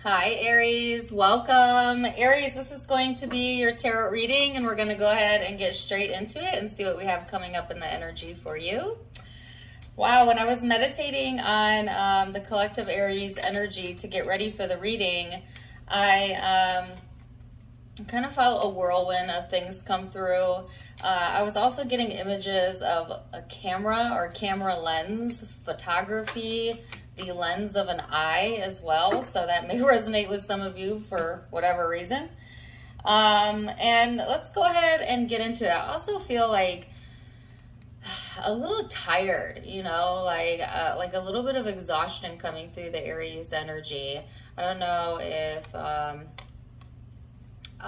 Hi, Aries. Welcome. Aries, this is going to be your tarot reading, and we're going to go ahead and get straight into it and see what we have coming up in the energy for you. Wow, when I was meditating on the collective Aries energy to get ready for the reading, I kind of felt a whirlwind of things come through. I was also getting images of a camera or camera lens, photography, the lens of an eye as well. So that may resonate with some of you for whatever reason. And let's go ahead and get into it. I also feel like a little tired, like a little bit of exhaustion coming through the Aries energy. I don't know if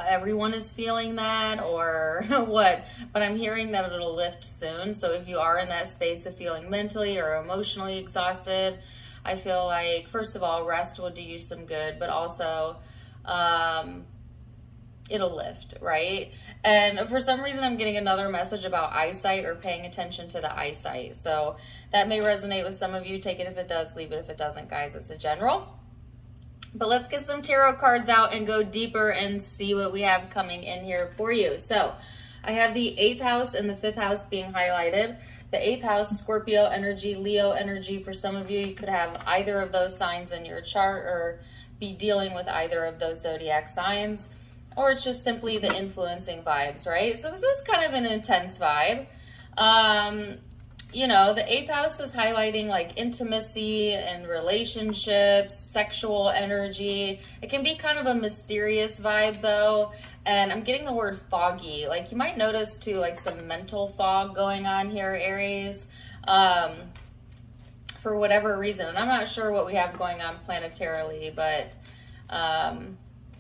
everyone is feeling that or what, but I'm hearing that it'll lift soon. So if you are in that space of feeling mentally or emotionally exhausted, I feel like, first of all, rest will do you some good, but also it'll lift, right? And for some reason, I'm getting another message about eyesight or paying attention to the eyesight. So that may resonate with some of you. Take it if it does, leave it if it doesn't, guys. It's a general. But let's get some tarot cards out and go deeper and see what we have coming in here for you. So I have the 8th house and the 5th house being highlighted. The 8th house, Scorpio energy, Leo energy. For some of you, you could have either of those signs in your chart or be dealing with either of those zodiac signs. Or it's just simply the influencing vibes, right? So this is kind of an intense vibe. The 8th house is highlighting like intimacy and relationships, sexual energy. It can be kind of a mysterious vibe though. And I'm getting the word foggy. Like you might notice too, like some mental fog going on here, Aries, for whatever reason. And I'm not sure what we have going on planetarily, but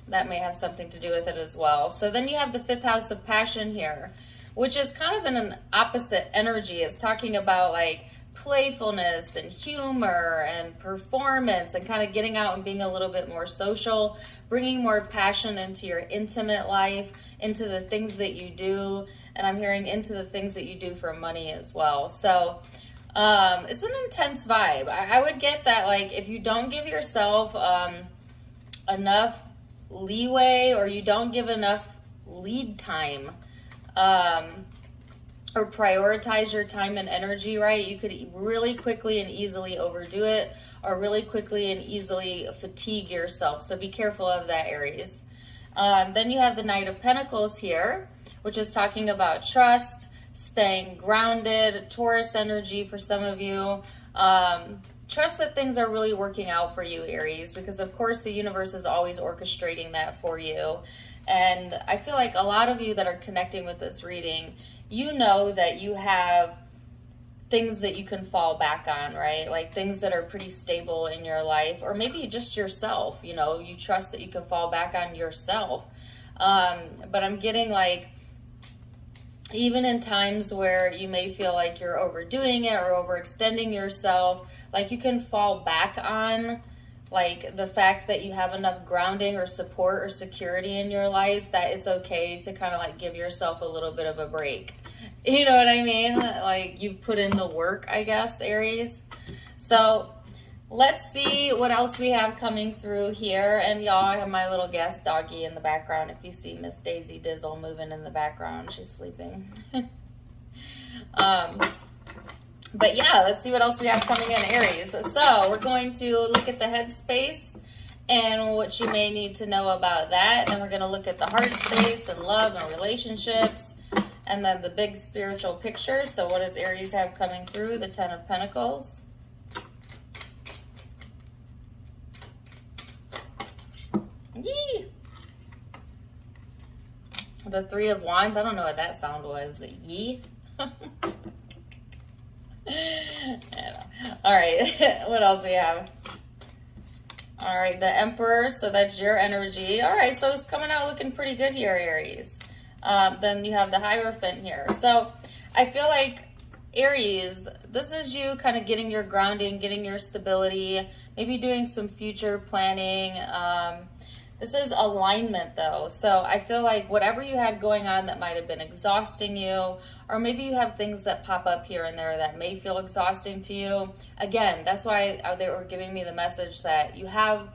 that may have something to do with it as well. So then you have the 5th house of passion here, which is kind of in an opposite energy. It's talking about like playfulness and humor and performance and kind of getting out and being a little bit more social, bringing more passion into your intimate life, into the things that you do. And I'm hearing into the things that you do for money as well. So it's an intense vibe. I would get that, like, if you don't give yourself enough leeway or you don't give enough lead time, or prioritize your time and energy, right? You could really quickly and easily overdo it or really quickly and easily fatigue yourself. So be careful of that, Aries. Then you have the Knight of Pentacles here, which is talking about trust, staying grounded, Taurus energy for some of you. Trust that things are really working out for you, Aries, because of course the universe is always orchestrating that for you. And I feel like a lot of you that are connecting with this reading, you know that you have things that you can fall back on, right? Like things that are pretty stable in your life, or maybe just yourself, you trust that you can fall back on yourself. But I'm getting like, even in times where you may feel like you're overdoing it or overextending yourself, like you can fall back on like the fact that you have enough grounding or support or security in your life that it's okay to kind of like give yourself a little bit of a break. You know what I mean? Like you've put in the work, I guess, Aries. So let's see what else we have coming through here. And y'all, I have my little guest doggy in the background. If you see Miss Daisy Dizzle moving in the background, she's sleeping. But yeah, let's see what else we have coming in, Aries. So we're going to look at the headspace and what you may need to know about that. And then we're going to look at the heart space and love and relationships. And then the big spiritual picture. So what does Aries have coming through? The 10 of Pentacles. Yee! The 3 of Wands. I don't know what that sound was. Yee? All right, what else we have? All right, the Emperor, so that's your energy. All right, so it's coming out looking pretty good here, Aries. Then you have the Hierophant here. So I feel like, Aries, this is you kind of getting your grounding, getting your stability, maybe doing some future planning. This is alignment though. So I feel like whatever you had going on that might have been exhausting you, or maybe you have things that pop up here and there that may feel exhausting to you. Again, that's why they were giving me the message that you have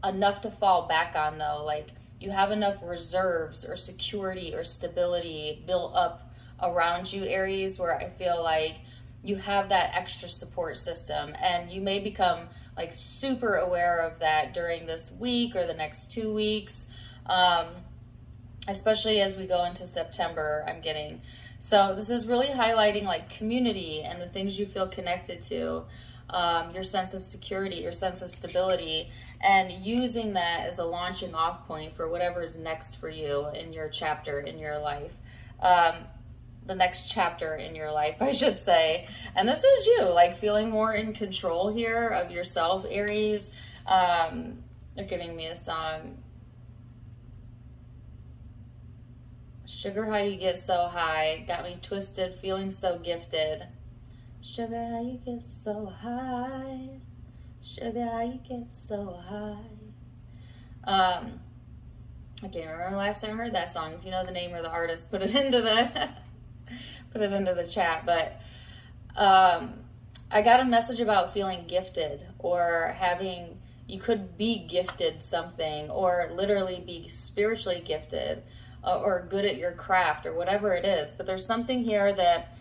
enough to fall back on though. Like you have enough reserves or security or stability built up around you, Aries, where I feel like you have that extra support system, and you may become like super aware of that during this week or the next 2 weeks, especially as we go into September, I'm getting. So this is really highlighting like community and the things you feel connected to, your sense of security, your sense of stability, and using that as a launching off point for whatever is next for you in your chapter in your life. The next chapter in your life, I should say. And this is you, like feeling more in control here of yourself, Aries. They're giving me a song. Sugar, how you get so high. Got me twisted, feeling so gifted. Sugar, how you get so high. Sugar, how you get so high. I can't remember the last time I heard that song. If you know the name or the artist, put it into the put it into the chat. But I got a message about feeling gifted, or having, you could be gifted something, or literally be spiritually gifted, or good at your craft, or whatever it is. But there's something here that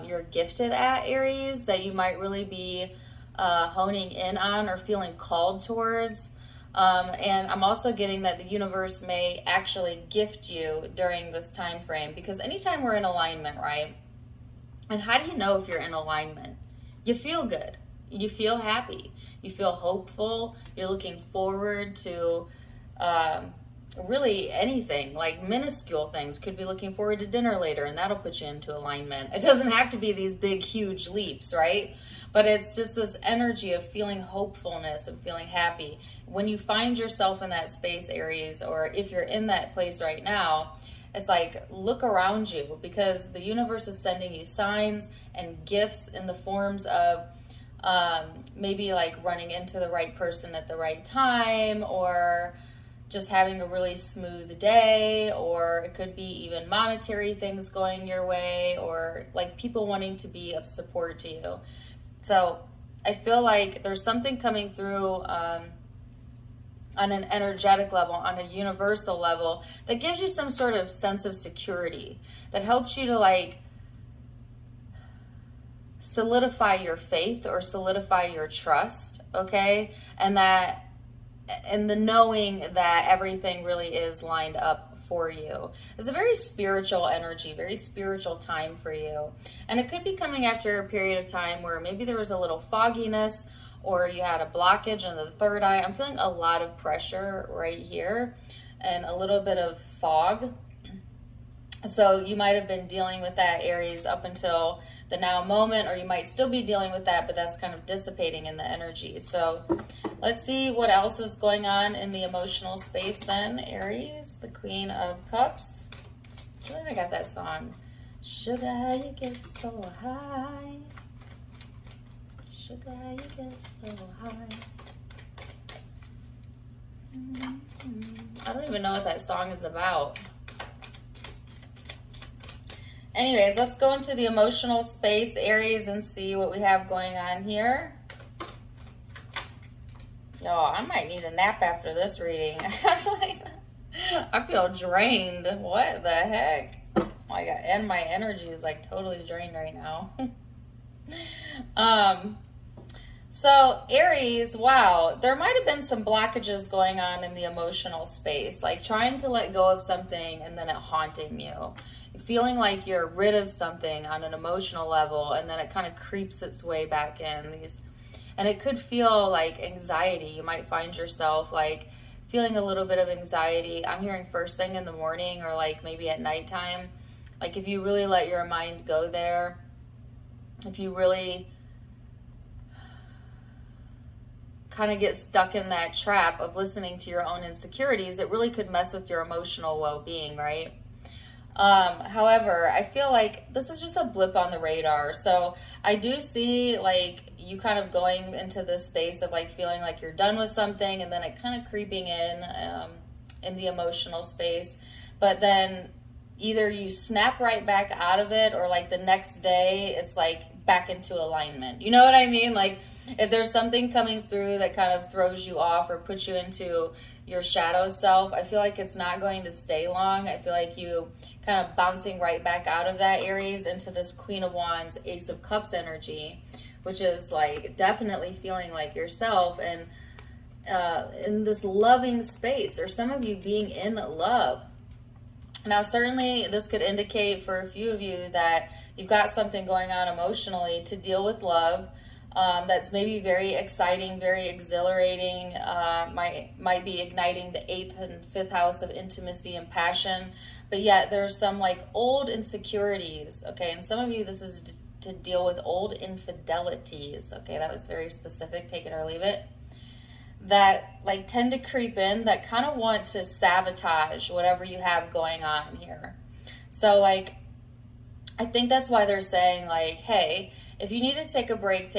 you're gifted at, Aries, that you might really be honing in on or feeling called towards. And I'm also getting that the universe may actually gift you during this time frame, because anytime we're in alignment, right? And how do you know if you're in alignment? You feel good. You feel happy. You feel hopeful. You're looking forward to really anything, like minuscule things. Could be looking forward to dinner later, and that'll put you into alignment. It doesn't have to be these big, huge leaps, right? But it's just this energy of feeling hopefulness and feeling happy. When you find yourself in that space, Aries, or if you're in that place right now, it's like, look around you, because the universe is sending you signs and gifts in the forms of maybe like running into the right person at the right time, or just having a really smooth day, or it could be even monetary things going your way, or like people wanting to be of support to you. So I feel like there's something coming through on an energetic level, on a universal level, that gives you some sort of sense of security, that helps you to like solidify your faith or solidify your trust, okay? And the knowing that everything really is lined up for you. It's a very spiritual energy, very spiritual time for you. And it could be coming after a period of time where maybe there was a little fogginess, or you had a blockage in the third eye. I'm feeling a lot of pressure right here and a little bit of fog. So you might have been dealing with that, Aries, up until the now moment, or you might still be dealing with that, but that's kind of dissipating in the energy. So let's see what else is going on in the emotional space then, Aries, the Queen of Cups. I got that song. Sugar, how you get so high. Sugar, how you get so high. I don't even know what that song is about. Anyways, let's go into the emotional space, Aries, and see what we have going on here. Yo, I might need a nap after this reading. I feel drained. What the heck? Like, and my energy is like totally drained right now. So Aries, wow, there might have been some blockages going on in the emotional space, like trying to let go of something and then it haunting you. Feeling like you're rid of something on an emotional level, and then it kind of creeps its way back in. And it could feel like anxiety. You might find yourself like feeling a little bit of anxiety. I'm hearing first thing in the morning, or like maybe at nighttime. Like if you really let your mind go there, if you really kind of get stuck in that trap of listening to your own insecurities, it really could mess with your emotional well-being, right? However, I feel like this is just a blip on the radar. So I do see like you kind of going into this space of like feeling like you're done with something, and then it kind of creeping in the emotional space. But then either you snap right back out of it, or like the next day it's like back into alignment. You know what I mean? Like If there's something coming through that kind of throws you off or puts you into your shadow self, I feel like it's not going to stay long. I feel like you kind of bouncing right back out of that, Aries, into this Queen of Wands, Ace of Cups energy, which is like definitely feeling like yourself and in this loving space, or some of you being in love. Now, certainly this could indicate for a few of you that you've got something going on emotionally to deal with love. That's maybe very exciting, very exhilarating, might be igniting the 8th and 5th house of intimacy and passion, but yet there's some like old insecurities, okay? And some of you, this is to deal with old infidelities, okay? That was very specific, take it or leave it, that like tend to creep in, that kind of want to sabotage whatever you have going on here. So like, I think that's why they're saying like, hey, if you need to take a break,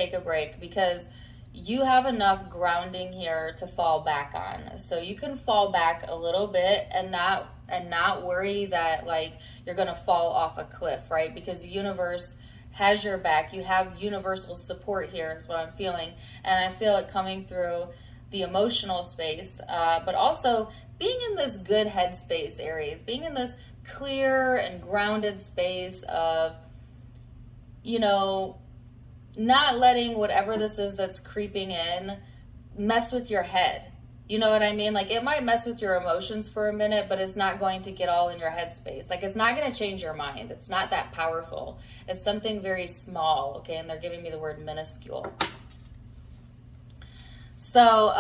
because you have enough grounding here to fall back on. So you can fall back a little bit and not worry that like you're going to fall off a cliff, right? Because the universe has your back. You have universal support here is what I'm feeling. And I feel it coming through the emotional space, but also being in this good headspace, Aries, being in this clear and grounded space of, you know, not letting whatever this is that's creeping in mess with your head. You know what I mean? Like it might mess with your emotions for a minute, but it's not going to get all in your headspace. Like it's not going to change your mind. It's not that powerful. It's something very small, okay? And they're giving me the word minuscule. So,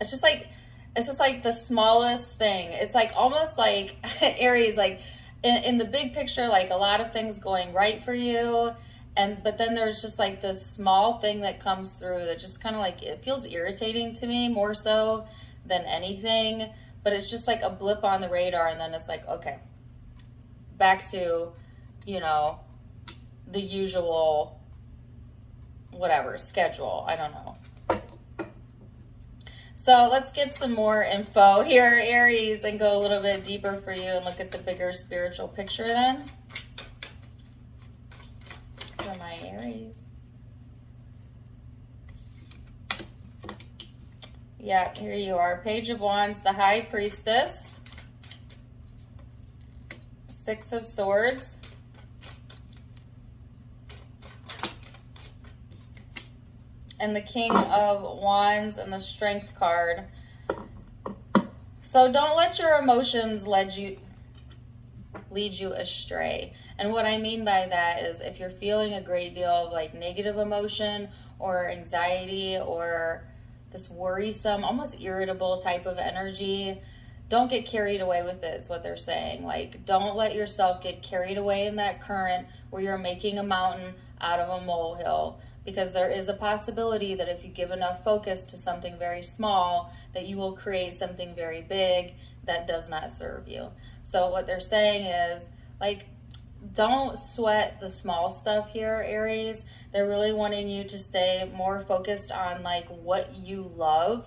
it's just like the smallest thing. It's like almost like Aries, like in the big picture, like a lot of things going right for you. But then there's just like this small thing that comes through that just kind of like, it feels irritating to me more so than anything, but it's just like a blip on the radar. And then it's like, okay, back to, you know, the usual whatever schedule. I don't know. So let's get some more info here, Aries, and go a little bit deeper for you and look at the bigger spiritual picture then. For my Aries. Yeah, here you are. Page of Wands, the High Priestess. 6 of Swords. And the King of Wands and the Strength card. So don't let your emotions lead you astray. And what I mean by that is if you're feeling a great deal of like negative emotion or anxiety or this worrisome, almost irritable type of energy, don't get carried away with it, is what they're saying. Like, don't let yourself get carried away in that current where you're making a mountain out of a molehill. Because there is a possibility that if you give enough focus to something very small, that you will create something very big that does not serve you. So what they're saying is, like, don't sweat the small stuff here, Aries. They're really wanting you to stay more focused on, like, what you love,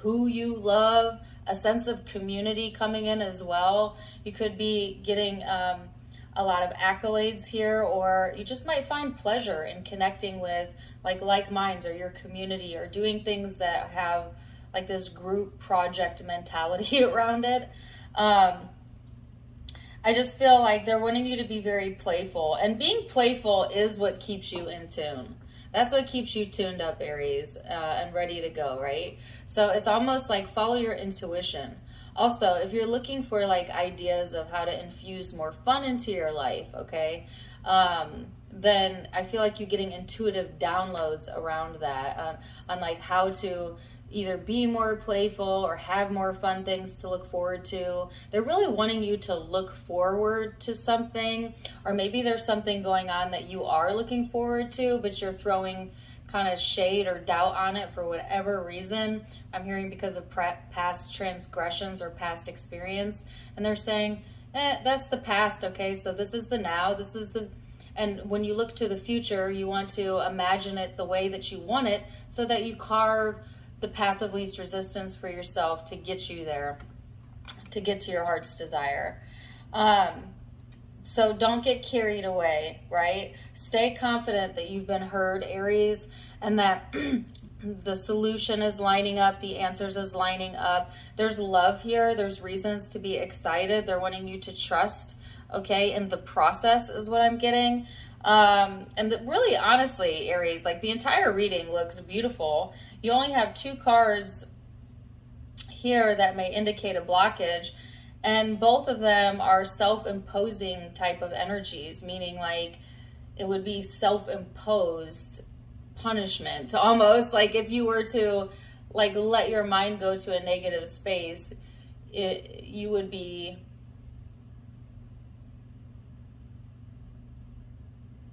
who you love, a sense of community coming in as well. You could be getting a lot of accolades here, or you just might find pleasure in connecting with like minds or your community, or doing things that have like this group project mentality around it. I just feel like they're wanting you to be very playful, and being playful is what keeps you in tune. That's what keeps you tuned up, Aries, and ready to go, right? So it's almost like follow your intuition. Also, if you're looking for like ideas of how to infuse more fun into your life, okay, then I feel like you're getting intuitive downloads around that on like how to either be more playful or have more fun things to look forward to. They're really wanting you to look forward to something, or maybe there's something going on that you are looking forward to, but you're throwing kind of shade or doubt on it for whatever reason. I'm hearing because of past transgressions or past experience. And they're saying, that's the past, okay? So this is the now, and when you look to the future, you want to imagine it the way that you want it, so that you carve the path of least resistance for yourself to get you there, to get to your heart's desire. So don't get carried away, right? Stay confident that you've been heard, Aries, and that the solution is lining up, the answers is lining up. There's love here. There's reasons to be excited. They're wanting you to trust, okay, in the process is what I'm getting. Really, honestly, Aries, like the entire reading looks beautiful. You only have 2 cards here that may indicate a blockage, and both of them are self-imposing type of energies, meaning like it would be self-imposed punishment, almost like if you were to like let your mind go to a negative space, you would be,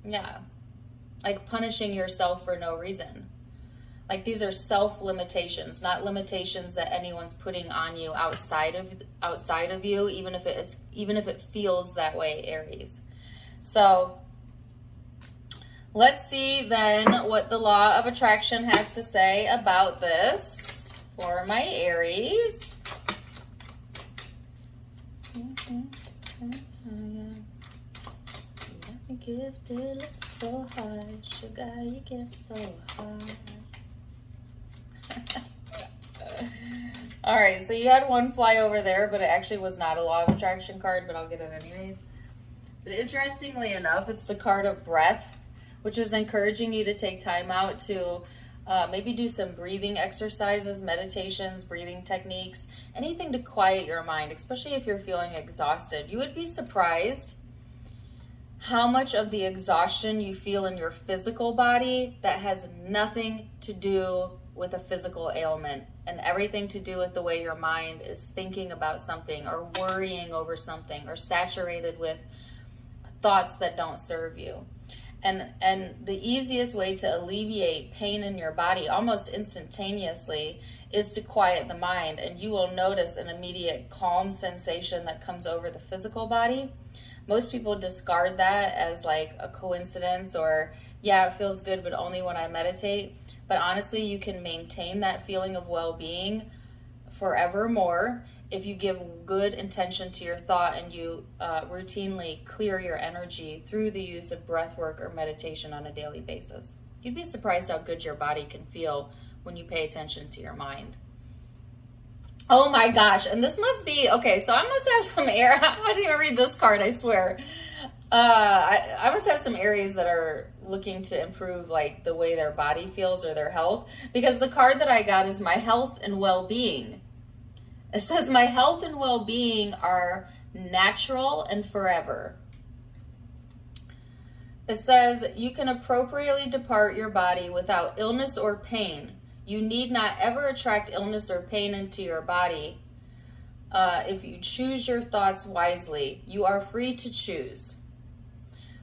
yeah, like punishing yourself for no reason. Like these are self-limitations, not limitations that anyone's putting on you outside of you, even if it feels that way, Aries. So let's see then what the law of attraction has to say about this for my Aries. Gifted so high, sugar, you get so high. All right, so you had one fly over there, but it actually was not a law of attraction card, but I'll get it anyways. But interestingly enough, it's the card of breath, which is encouraging you to take time out to maybe do some breathing exercises, meditations, breathing techniques, anything to quiet your mind, especially if you're feeling exhausted. You would be surprised how much of the exhaustion you feel in your physical body that has nothing to do with a physical ailment and everything to do with the way your mind is thinking about something or worrying over something or saturated with thoughts that don't serve you. And the easiest way to alleviate pain in your body almost instantaneously is to quiet the mind, and you will notice an immediate calm sensation that comes over the physical body. Most people discard that as like a coincidence or, yeah, it feels good, but only when I meditate. But honestly, you can maintain that feeling of well-being forevermore if you give good intention to your thought and you routinely clear your energy through the use of breath work or meditation on a daily basis. You'd be surprised how good your body can feel when you pay attention to your mind. Oh my gosh, and this must be, okay, so I must have some air. I didn't even read this card, I swear. I must have some Aries that are looking to improve like the way their body feels or their health, because the card that I got is my health and well-being. It says my health and well-being are natural and forever. It says you can appropriately depart your body without illness or pain. You need not ever attract illness or pain into your body if you choose your thoughts wisely. You are free to choose.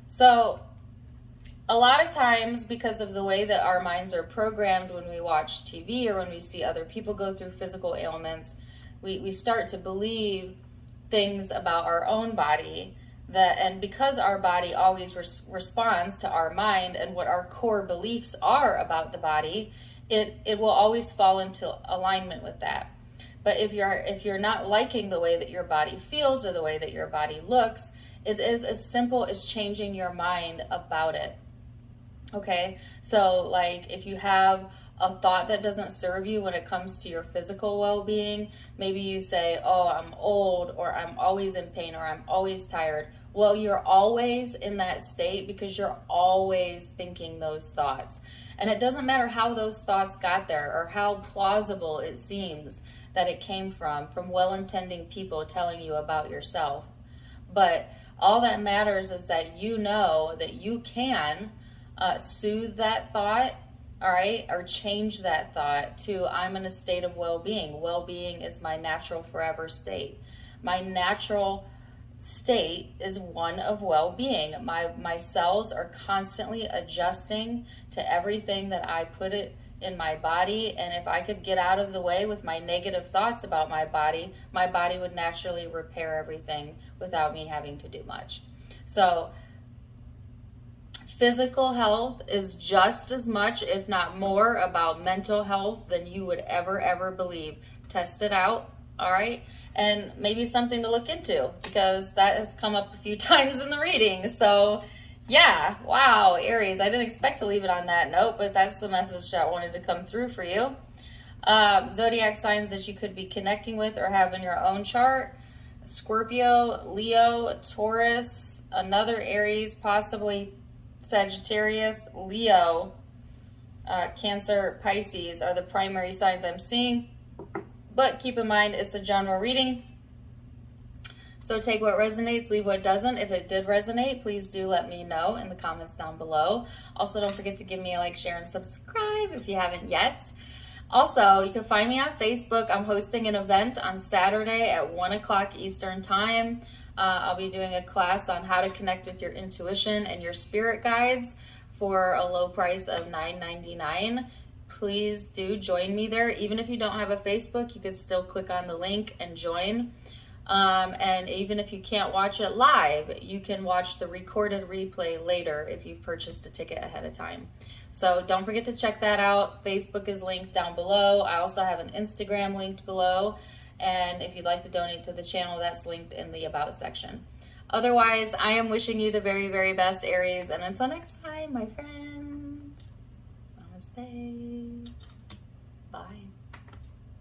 So a lot of times, because of the way that our minds are programmed when we watch TV or when we see other people go through physical ailments, we start to believe things about our own body. And because our body always responds to our mind and what our core beliefs are about the body, it will always fall into alignment with that. But if you're not liking the way that your body feels or the way that your body looks, it is as simple as changing your mind about it. Okay, so like if you have a thought that doesn't serve you when it comes to your physical well-being, maybe you say, oh, I'm old, or I'm always in pain, or I'm always tired. Well, you're always in that state because you're always thinking those thoughts. And it doesn't matter how those thoughts got there or how plausible it seems that it came from well-intending people telling you about yourself. But all that matters is that you know that you can soothe that thought, all right, or change that thought to I'm in a state of well-being. Well-being is my natural forever state. My natural state is one of well-being. My cells are constantly adjusting to everything that I put it in my body, and if I could get out of the way with my negative thoughts about my body would naturally repair everything without me having to do much. So physical health is just as much, if not more, about mental health than you would ever believe. Test it out. All right. And maybe something to look into, because that has come up a few times in the reading. So yeah, wow, Aries, I didn't expect to leave it on that note, but that's the message that wanted to come through for you. Zodiac signs that you could be connecting with or have in your own chart: Scorpio, Leo, Taurus, another Aries, possibly Sagittarius, Leo, Cancer, Pisces are the primary signs I'm seeing. But keep in mind, it's a general reading. So take what resonates, leave what doesn't. If it did resonate, please do let me know in the comments down below. Also, don't forget to give me a like, share, and subscribe if you haven't yet. Also, you can find me on Facebook. I'm hosting an event on Saturday at 1 o'clock Eastern Time. I'll be doing a class on how to connect with your intuition and your spirit guides for a low price of $9.99. Please do join me there. Even if you don't have a Facebook, you could still click on the link and join. And even if you can't watch it live, you can watch the recorded replay later if you've purchased a ticket ahead of time. So don't forget to check that out. Facebook is linked down below. I also have an Instagram linked below. And if you'd like to donate to the channel, that's linked in the About section. Otherwise, I am wishing you the very, very best, Aries. And until next time, my friends, namaste.